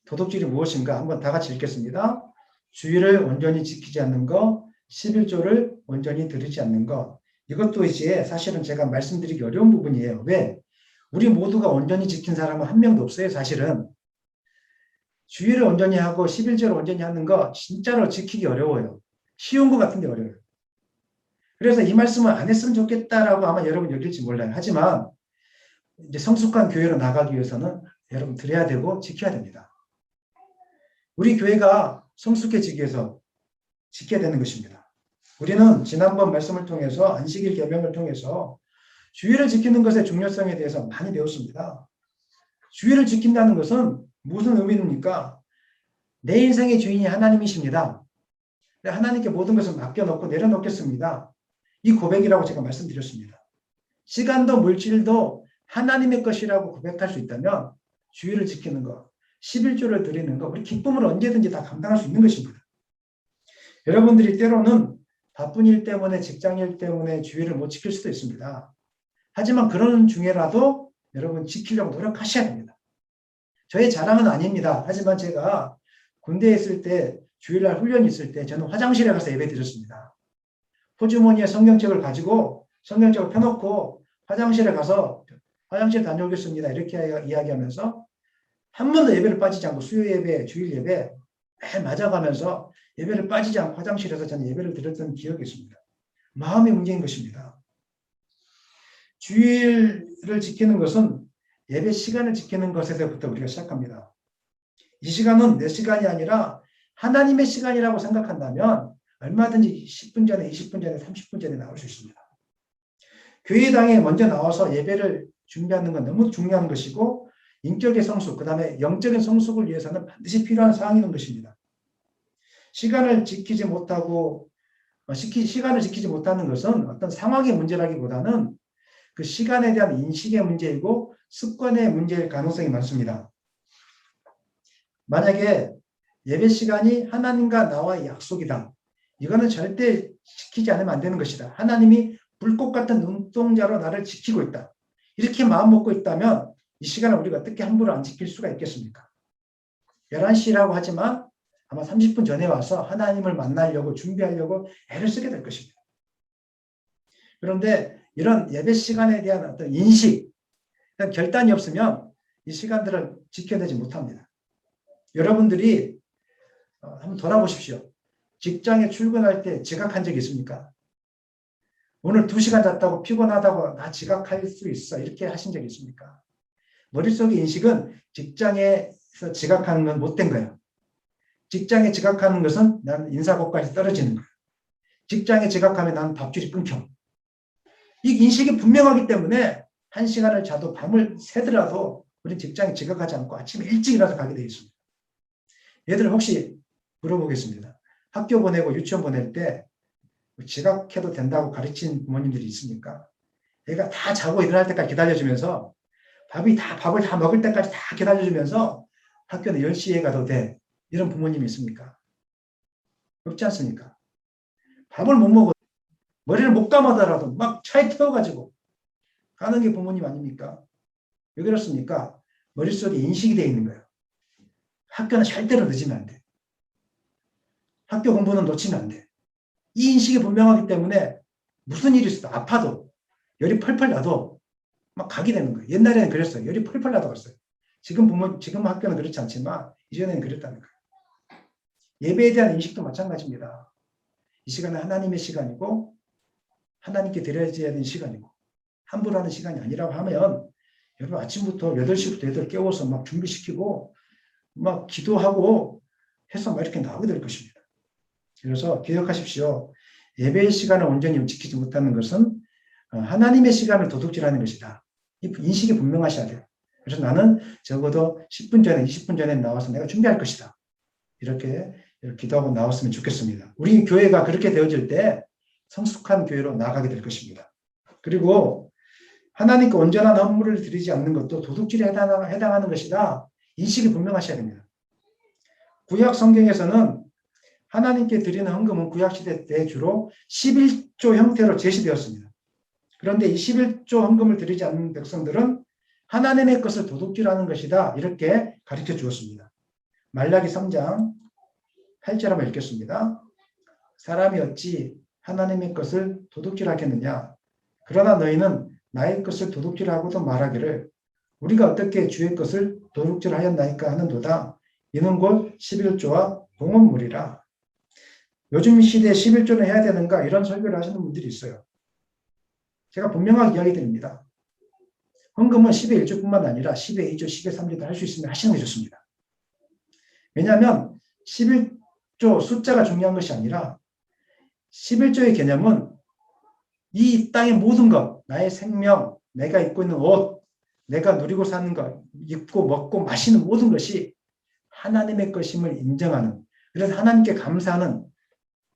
도둑질이 무엇인가 한번 다 같이 읽겠습니다. 주의를 온전히 지키지 않는 것, 11조를 온전히 드리지 않는 것. 이것도 이제 사실은 제가 말씀드리기 어려운 부분이에요. 왜? 우리 모두가 온전히 지킨 사람은 한 명도 없어요. 사실은. 주의를 온전히 하고 11조를 온전히 하는 거 진짜로 지키기 어려워요. 쉬운 것 같은데 어려워요. 그래서 이 말씀을 안 했으면 좋겠다라고 아마 여러분 여길지 몰라요. 하지만 이제 성숙한 교회로 나가기 위해서는 여러분 드려야 되고 지켜야 됩니다. 우리 교회가 성숙해지기 위해서 지켜야 되는 것입니다. 우리는 지난번 말씀을 통해서 안식일 계명을 통해서 주의를 지키는 것의 중요성에 대해서 많이 배웠습니다. 주의를 지킨다는 것은 무슨 의미입니까? 내 인생의 주인이 하나님이십니다. 하나님께 모든 것을 맡겨놓고 내려놓겠습니다. 이 고백이라고 제가 말씀드렸습니다. 시간도 물질도 하나님의 것이라고 고백할 수 있다면 주의를 지키는 것, 11조를 드리는 것, 우리 기쁨을 언제든지 다 감당할 수 있는 것입니다. 여러분들이 때로는 바쁜 일 때문에 직장일 때문에 주의를 못 지킬 수도 있습니다. 하지만 그런 중에라도 여러분 지키려고 노력하셔야 됩니다. 저의 자랑은 아닙니다. 하지만 제가 군대에 있을 때 주일날 훈련이 있을 때 저는 화장실에 가서 예배 드렸습니다. 호주머니에 성경책을 가지고 성경책을 펴놓고 화장실에 가서 화장실 다녀오겠습니다. 이렇게 이야기하면서 한 번도 예배를 빠지지 않고 수요 예배, 주일 예배 매일 맞아가면서 예배를 빠지지 않고 화장실에서 저는 예배를 드렸던 기억이 있습니다. 마음의 문제인 것입니다. 주일을 지키는 것은 예배 시간을 지키는 것에서부터 우리가 시작합니다. 이 시간은 내 시간이 아니라 하나님의 시간이라고 생각한다면 얼마든지 10분 전에, 20분 전에, 30분 전에 나올 수 있습니다. 교회당에 먼저 나와서 예배를 준비하는 건 너무 중요한 것이고 인격의 성숙, 그 다음에 영적인 성숙을 위해서는 반드시 필요한 사항인 것입니다. 시간을 지키지 못하고 시간을 지키지 못하는 것은 어떤 상황의 문제라기보다는 그 시간에 대한 인식의 문제이고 습관의 문제일 가능성이 많습니다. 만약에 예배 시간이 하나님과 나와의 약속이다. 이거는 절대 지키지 않으면 안 되는 것이다. 하나님이 불꽃 같은 눈동자로 나를 지키고 있다. 이렇게 마음 먹고 있다면 이 시간을 우리가 어떻게 함부로 안 지킬 수가 있겠습니까? 11시라고 하지만 아마 30분 전에 와서 하나님을 만나려고 준비하려고 애를 쓰게 될 것입니다. 그런데 이런 예배 시간에 대한 어떤 인식, 결단이 없으면 이 시간들을 지켜내지 못합니다. 여러분들이 한번 돌아보십시오. 직장에 출근할 때 지각한 적이 있습니까? 오늘 2시간 잤다고 피곤하다고 나 지각할 수 있어. 이렇게 하신 적이 있습니까? 머릿속의 인식은 직장에서 지각하는 건 못된 거예요. 직장에 지각하는 것은 나는 인사고과에서 떨어지는 거예요. 직장에 지각하면 나는 밥줄이 끊겨. 이 인식이 분명하기 때문에 1시간을 자도 밤을 새더라도 우리 직장에 지각하지 않고 아침에 일찍 일어나서 가게 되어 있습니다. 얘들 혹시 물어보겠습니다. 학교 보내고 유치원 보낼 때 지각해도 된다고 가르친 부모님들이 있습니까? 얘가 다 자고 일어날 때까지 기다려주면서 밥을 다 먹을 때까지 다 기다려주면서 학교는 10시에 가도 돼. 이런 부모님이 있습니까? 없지 않습니까? 밥을 못 먹어. 머리를 못 감아더라도 막 차에 태워가지고 가는 게 부모님 아닙니까? 왜 그렇습니까? 머릿속에 인식이 되어 있는 거예요. 학교는 절대로 늦으면 안 돼. 학교 공부는 놓치면 안 돼. 이 인식이 분명하기 때문에 무슨 일이 있어도 아파도 열이 펄펄 나도 막 가게 되는 거예요. 옛날에는 그랬어요. 열이 펄펄 나도 갔어요. 지금 학교는 그렇지 않지만 이전에는 그랬다는 거예요. 예배에 대한 인식도 마찬가지입니다. 이 시간은 하나님의 시간이고 하나님께 드려야 되는 시간이고 함부로 하는 시간이 아니라고 하면 여러분 아침부터 8시부터 애들 깨워서 막 준비시키고 막 기도하고 해서 막 이렇게 나오게 될 것입니다. 그래서 기억하십시오. 예배의 시간을 온전히 지키지 못하는 것은 하나님의 시간을 도둑질하는 것이다. 이 인식이 분명하셔야 돼요. 그래서 나는 적어도 10분 전에 20분 전에 나와서 내가 준비할 것이다. 이렇게 기도하고 나왔으면 좋겠습니다. 우리 교회가 그렇게 되어질 때 성숙한 교회로 나아가게 될 것입니다. 그리고 하나님께 온전한 헌물을 드리지 않는 것도 도둑질에 해당하는 것이다. 인식이 분명하셔야 됩니다. 구약 성경에서는 하나님께 드리는 헌금은 구약시대 때 주로 11조 형태로 제시되었습니다. 그런데 이 11조 헌금을 드리지 않는 백성들은 하나님의 것을 도둑질하는 것이다. 이렇게 가르쳐 주었습니다. 말라기 3장 8절 한번 읽겠습니다. 사람이 어찌 하나님의 것을 도둑질하겠느냐. 그러나 너희는 나의 것을 도둑질하고도 말하기를 우리가 어떻게 주의 것을 도둑질하였나이까 하는도다. 이는 곧 11조와 봉헌물이라. 요즘 시대에 11조는 해야 되는가 이런 설교를 하시는 분들이 있어요. 제가 분명하게 이야기 드립니다. 헌금은 10의 1조뿐만 아니라 10의 2조, 10의 3조도 할 수 있으면 하시는 게 좋습니다. 왜냐하면 11조 숫자가 중요한 것이 아니라 11조의 개념은 이 땅의 모든 것, 나의 생명, 내가 입고 있는 옷, 내가 누리고 사는 것, 입고 먹고 마시는 모든 것이 하나님의 것임을 인정하는, 그래서 하나님께 감사하는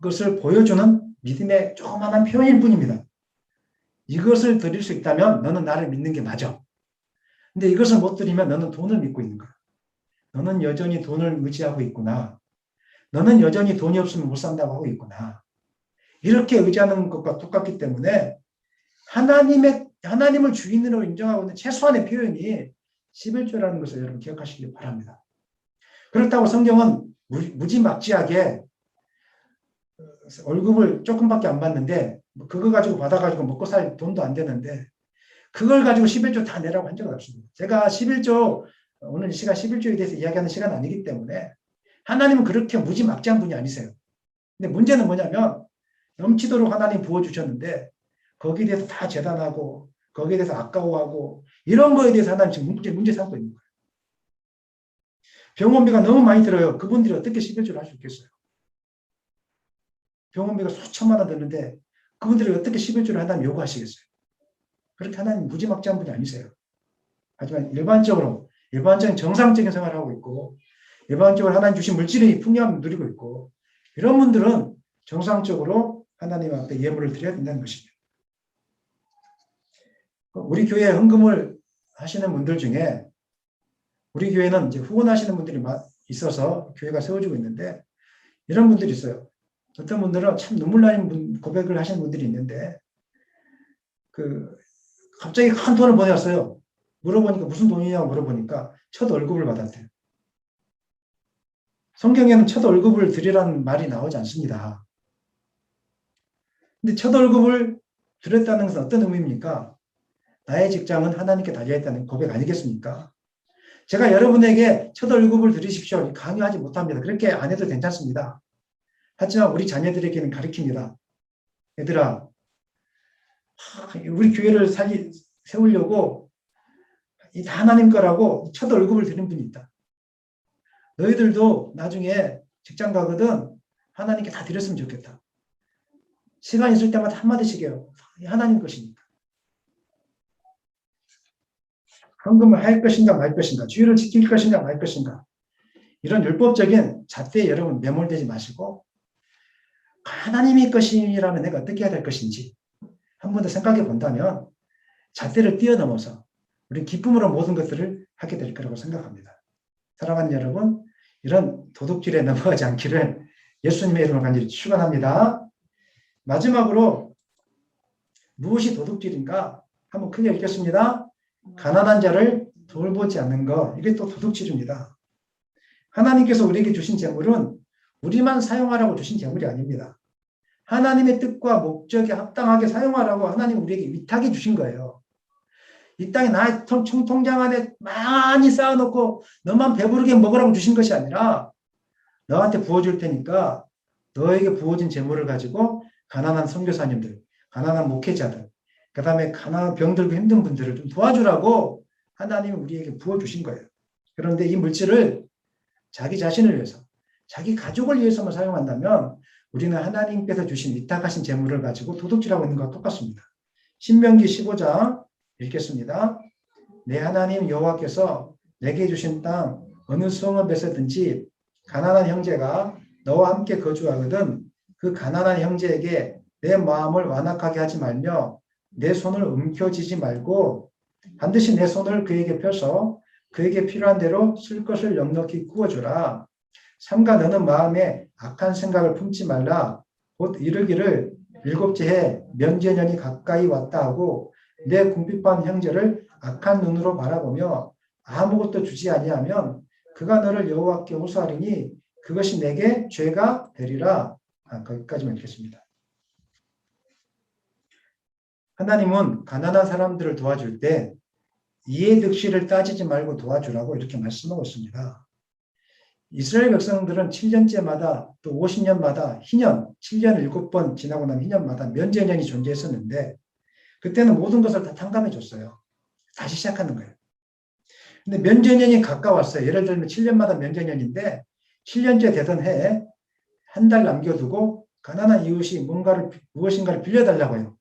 것을 보여주는 믿음의 조그마한 표현일 뿐입니다. 이것을 드릴 수 있다면 너는 나를 믿는 게 맞아. 근데 이것을 못 드리면 너는 돈을 믿고 있는 거야. 너는 여전히 돈을 의지하고 있구나. 너는 여전히 돈이 없으면 못 산다고 하고 있구나. 이렇게 의지하는 것과 똑같기 때문에 하나님을 주인으로 인정하고 있는 최소한의 표현이 11조라는 것을 여러분 기억하시기 바랍니다. 그렇다고 성경은 무지막지하게 월급을 조금밖에 안 받는데 그거 가지고 받아가지고 먹고 살 돈도 안 되는데 그걸 가지고 11조 다 내라고 한 적은 없습니다. 제가 11조, 오늘 이 시간 11조에 대해서 이야기하는 시간 아니기 때문에 하나님은 그렇게 무지막지한 분이 아니세요. 근데 문제는 뭐냐면 넘치도록 하나님 부어주셨는데 거기에 대해서 다 재단하고 거기에 대해서 아까워하고 이런 거에 대해서 하나님 지금 문제 삼고 있는 거예요. 병원비가 너무 많이 들어요. 그분들이 어떻게 11조를 할 수 있겠어요? 병원비가 수천만 원 드는데 그분들이 어떻게 11조를 하나님 요구하시겠어요? 그렇게 하나님 무지막지한 분이 아니세요. 하지만 일반적인 정상적인 생활을 하고 있고 일반적으로 하나님 주신 물질의 풍요함을 누리고 있고 이런 분들은 정상적으로 하나님 앞에 예물을 드려야 된다는 것입니다. 우리 교회에 헌금을 하시는 분들 중에 우리 교회는 이제 후원하시는 분들이 있어서 교회가 세워지고 있는데 이런 분들이 있어요. 어떤 분들은 참 눈물 나는 고백을 하시는 분들이 있는데 갑자기 큰 돈을 보내왔어요. 물어보니까 무슨 돈이냐고 물어보니까 첫 월급을 받았대요. 성경에는 첫 월급을 드리라는 말이 나오지 않습니다. 근데 첫 월급을 드렸다는 것은 어떤 의미입니까? 나의 직장은 하나님께 달려있다는 고백 아니겠습니까? 제가 여러분에게 첫 월급을 드리십시오. 강요하지 못합니다. 그렇게 안 해도 괜찮습니다. 하지만 우리 자녀들에게는 가르칩니다. 얘들아, 우리 교회를 세우려고 다 하나님 거라고 첫 월급을 드린 분이 있다. 너희들도 나중에 직장 가거든 하나님께 다 드렸으면 좋겠다. 시간 있을 때마다 한마디씩 해요. 하나님 것이니까. 헌금을 할 것인가 말 것인가, 주의를 지킬 것인가 말 것인가, 이런 율법적인 잣대에 여러분 매몰되지 마시고 하나님의 것이라면 내가 어떻게 해야 될 것인지 한 번 더 생각해 본다면 잣대를 뛰어넘어서 우리 기쁨으로 모든 것들을 하게 될 거라고 생각합니다. 사랑하는 여러분, 이런 도둑질에 넘어가지 않기를 예수님의 이름으로 간절히 축원합니다. 마지막으로 무엇이 도둑질인가 한번 크게 읽겠습니다. 가난한 자를 돌보지 않는 것, 이게 또 도둑질입니다. 하나님께서 우리에게 주신 재물은 우리만 사용하라고 주신 재물이 아닙니다. 하나님의 뜻과 목적에 합당하게 사용하라고 하나님 우리에게 위탁해 주신 거예요. 이 땅에 나의 통장 안에 많이 쌓아놓고 너만 배부르게 먹으라고 주신 것이 아니라 너한테 부어줄 테니까 너에게 부어진 재물을 가지고 가난한 선교사님들, 가난한 목회자들, 그 다음에 가난한 병들고 힘든 분들을 좀 도와주라고 하나님이 우리에게 부어주신 거예요. 그런데 이 물질을 자기 자신을 위해서, 자기 가족을 위해서만 사용한다면 우리는 하나님께서 주신 위탁하신 재물을 가지고 도둑질하고 있는 것과 똑같습니다. 신명기 15장 읽겠습니다. 내 하나님 여호와께서 내게 주신 땅 어느 성읍에서든지 가난한 형제가 너와 함께 거주하거든 그 가난한 형제에게 내 마음을 완악하게 하지 말며 내 손을 움켜쥐지 말고 반드시 내 손을 그에게 펴서 그에게 필요한 대로 쓸 것을 넉넉히 구워주라. 삼가 너는 마음에 악한 생각을 품지 말라. 곧 이르기를 일곱째 해 면제년이 가까이 왔다 하고 내 궁핍한 형제를 악한 눈으로 바라보며 아무것도 주지 아니하면 그가 너를 여호와께 호소하리니 그것이 내게 죄가 되리라. 거기까지만 읽겠습니다. 하나님은 가난한 사람들을 도와줄 때 이해득실을 따지지 말고 도와주라고 이렇게 말씀하고 있습니다. 이스라엘 백성들은 7년째마다 또 50년마다 희년, 7년 7번 지나고 나면 희년마다 면제년이 존재했었는데 그때는 모든 것을 다 탕감해 줬어요. 다시 시작하는 거예요. 근데 면제년이 가까웠어요. 예를 들면 7년마다 면제년인데 7년째 되던 해에 한 달 남겨두고 가난한 이웃이 무엇인가를 빌려달라고 해요.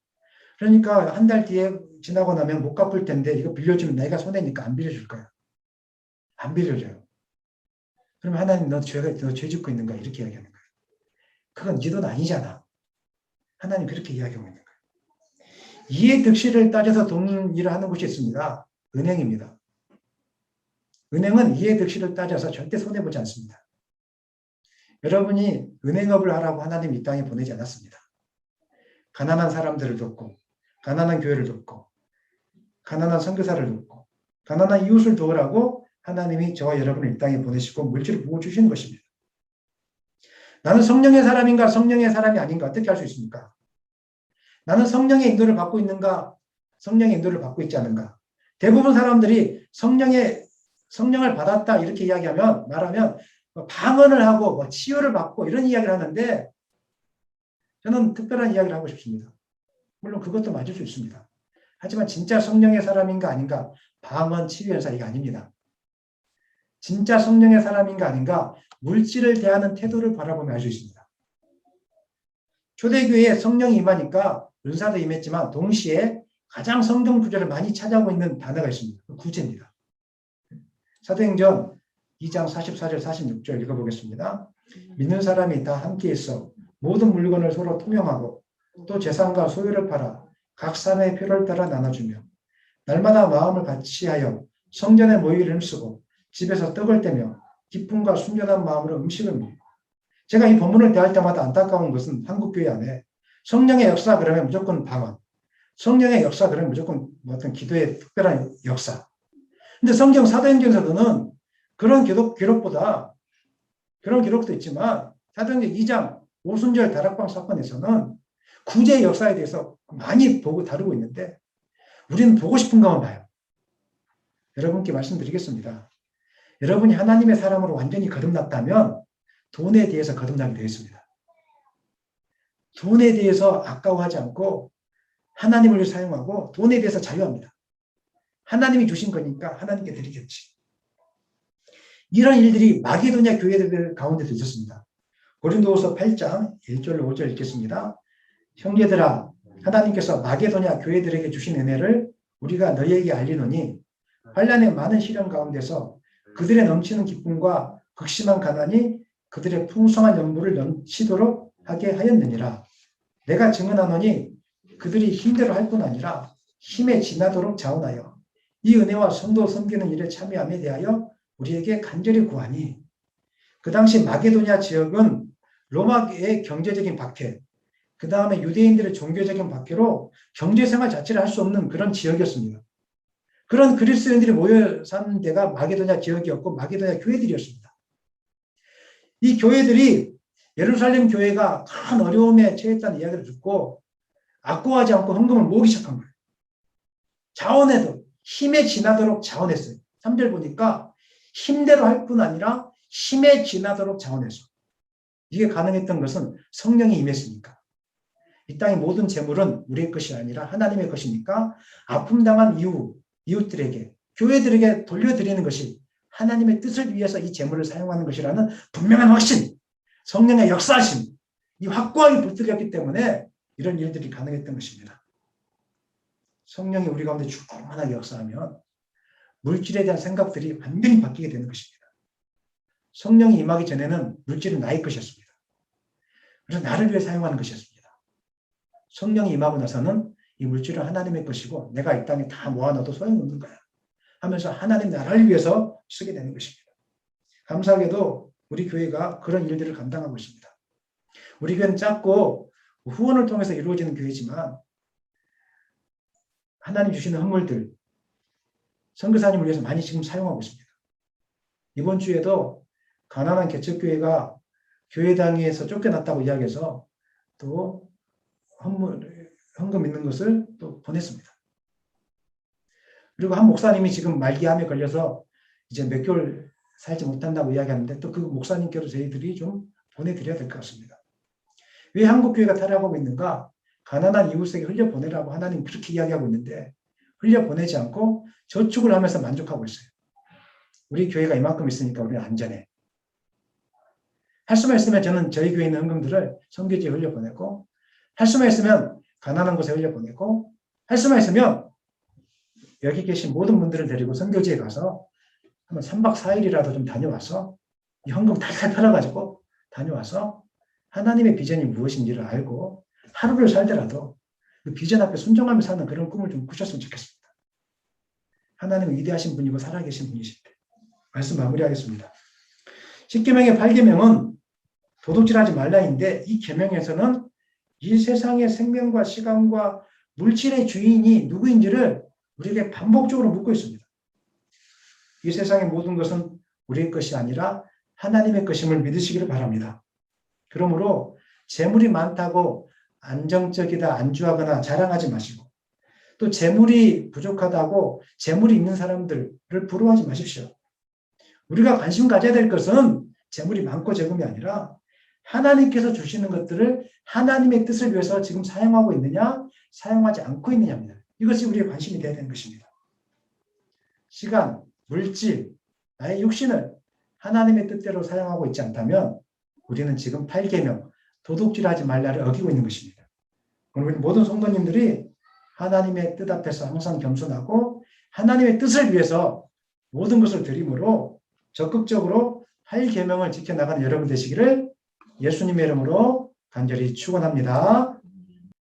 그러니까 한 달 뒤에 지나고 나면 못 갚을 텐데 이거 빌려주면 내가 손해니까 안 빌려줄 거야. 안 빌려줘요. 그러면 하나님 너 죄 짓고 있는 거야. 이렇게 이야기하는 거예요. 그건 네 돈 아니잖아. 하나님 그렇게 이야기하고 있는 거예요. 이해득실을 따져서 돈 일을 하는 곳이 있습니다. 은행입니다. 은행은 이해득실을 따져서 절대 손해보지 않습니다. 여러분이 은행업을 하라고 하나님 이 땅에 보내지 않았습니다. 가난한 사람들을 돕고 가난한 교회를 돕고 가난한 선교사를 돕고 가난한 이웃을 도우라고 하나님이 저와 여러분을 이 땅에 보내시고 물질을 부어주시는 것입니다. 나는 성령의 사람인가 성령의 사람이 아닌가 어떻게 할 수 있습니까? 나는 성령의 인도를 받고 있는가 성령의 인도를 받고 있지 않은가. 대부분 사람들이 성령을 받았다 이렇게 말하면 방언을 하고 치유를 받고 이런 이야기를 하는데 저는 특별한 이야기를 하고 싶습니다. 물론 그것도 맞을 수 있습니다. 하지만 진짜 성령의 사람인가 아닌가, 방언, 치유, 연사 이게 아닙니다. 진짜 성령의 사람인가 아닌가, 물질을 대하는 태도를 바라보면 알 수 있습니다. 초대교회에 성령이 임하니까 은사도 임했지만 동시에 가장 성경 구절을 많이 찾아오고 있는 단어가 있습니다. 구제입니다. 사도행전 2장 44절 46절 읽어보겠습니다. 믿는 사람이 다 함께 있어 모든 물건을 서로 통용하고 또 재산과 소유를 팔아 각 사람의 필요를 따라 나눠주며 날마다 마음을 같이하여 성전에 모이기를 힘쓰고 집에서 떡을 떼며 기쁨과 순전한 마음으로 음식을 먹고. 제가 이 본문을 대할 때마다 안타까운 것은 한국교회 안에 성령의 역사 그러면 무조건 방언, 성령의 역사 그러면 무조건 어떤 기도의 특별한 역사. 근데 성경 사도행전에서는 그런 기록보다 그런 기록도 있지만 사도행전 2장 오순절 다락방 사건에서는 구제의 역사에 대해서 많이 다루고 있는데 우리는 보고 싶은 것만 봐요. 여러분께 말씀드리겠습니다. 여러분이 하나님의 사람으로 완전히 거듭났다면 돈에 대해서 거듭나게 되어 있습니다. 돈에 대해서 아까워하지 않고 하나님을 사용하고 돈에 대해서 자유합니다. 하나님이 주신 거니까 하나님께 드리겠지. 이런 일들이 마게도냐 교회들 가운데도 있었습니다. 고린도후서 8장 1절로 5절 읽겠습니다. 형제들아, 하나님께서 마게도냐 교회들에게 주신 은혜를 우리가 너희에게 알리노니 환난의 많은 시련 가운데서 그들의 넘치는 기쁨과 극심한 가난이 그들의 풍성한 연부를 넘치도록 하게 하였느니라. 내가 증언하노니 그들이 힘대로 할 뿐 아니라 힘에 지나도록 자원하여 이 은혜와 성도 섬기는 일에 참여함에 대하여 우리에게 간절히 구하니. 그 당시 마게도냐 지역은 로마의 경제적인 박해, 그 다음에 유대인들의 종교적인 박해로 경제생활 자체를 할 수 없는 그런 지역이었습니다. 그런 그리스도인들이 모여 사는 데가 마게도냐 지역이었고 마게도냐 교회들이었습니다. 이 교회들이 예루살렘 교회가 큰 어려움에 처했다는 이야기를 듣고 아까워하지 않고 헌금을 모으기 시작한 거예요. 자원해도 힘에 지나도록 자원했어요. 3절 보니까 힘대로 할 뿐 아니라 힘에 지나도록 자원해서. 이게 가능했던 것은 성령이 임했으니까. 이 땅의 모든 재물은 우리의 것이 아니라 하나님의 것이니까 아픔 당한 이웃들에게, 교회들에게 돌려드리는 것이 하나님의 뜻을 위해서 이 재물을 사용하는 것이라는 분명한 확신, 성령의 역사심, 이 확고하게 붙들렸기 때문에 이런 일들이 가능했던 것입니다. 성령이 우리 가운데 충만하게 역사하면 물질에 대한 생각들이 완전히 바뀌게 되는 것입니다. 성령이 임하기 전에는 물질은 나의 것이었습니다. 그래서 나를 위해 사용하는 것이었습니다. 성령이 임하고 나서는 이 물질은 하나님의 것이고 내가 이 땅에 다 모아놔도 소용없는 거야 하면서 하나님 나라를 위해서 쓰게 되는 것입니다. 감사하게도 우리 교회가 그런 일들을 감당하고 있습니다. 우리 교회는 작고 후원을 통해서 이루어지는 교회지만 하나님 주시는 선물들 선교사님을 위해서 많이 지금 사용하고 있습니다. 이번 주에도 가난한 개척교회가 교회당에서 쫓겨났다고 이야기해서 또 헌금 있는 것을 또 보냈습니다. 그리고 한 목사님이 지금 말기암에 걸려서 이제 몇 개월 살지 못한다고 이야기하는데 또 그 목사님께도 저희들이 좀 보내드려야 될 것 같습니다. 왜 한국교회가 타락하고 있는가? 가난한 이웃에게 흘려보내라고 하나님 그렇게 이야기하고 있는데 흘려보내지 않고 저축을 하면서 만족하고 있어요. 우리 교회가 이만큼 있으니까 우리는 안전해. 할 수만 있으면 저는 저희 교회 있는 헌금들을 선교지에 흘려보내고 할 수만 있으면 가난한 곳에 흘려보내고 할 수만 있으면 여기 계신 모든 분들을 데리고 선교지에 가서 한번 3박 4일이라도 좀 다녀와서 이 헌금 탈탈 털어가지고 다녀와서 하나님의 비전이 무엇인지를 알고 하루를 살더라도 그 비전 앞에 순종하며 사는 그런 꿈을 좀 꾸셨으면 좋겠습니다. 하나님은 위대하신 분이고 살아계신 분이실 때. 말씀 마무리하겠습니다. 10계명의 8계명은 도둑질하지 말라인데 이 계명에서는 이 세상의 생명과 시간과 물질의 주인이 누구인지를 우리에게 반복적으로 묻고 있습니다. 이 세상의 모든 것은 우리의 것이 아니라 하나님의 것임을 믿으시기를 바랍니다. 그러므로 재물이 많다고 안정적이다 안주하거나 자랑하지 마시고 또 재물이 부족하다고 재물이 있는 사람들을 부러워하지 마십시오. 우리가 관심 가져야 될 것은 재물이 많고 적음이 아니라 하나님께서 주시는 것들을 하나님의 뜻을 위해서 지금 사용하고 있느냐, 사용하지 않고 있느냐입니다. 이것이 우리의 관심이 되어야 되는 것입니다. 시간, 물질, 나의 육신을 하나님의 뜻대로 사용하고 있지 않다면 우리는 지금 8계명, 도둑질하지 말라를 어기고 있는 것입니다. 우리 모든 성도님들이 하나님의 뜻 앞에서 항상 겸손하고 하나님의 뜻을 위해서 모든 것을 드림으로 적극적으로 8계명을 지켜나가는 여러분 되시기를 예수님의 이름으로 간절히 축원합니다.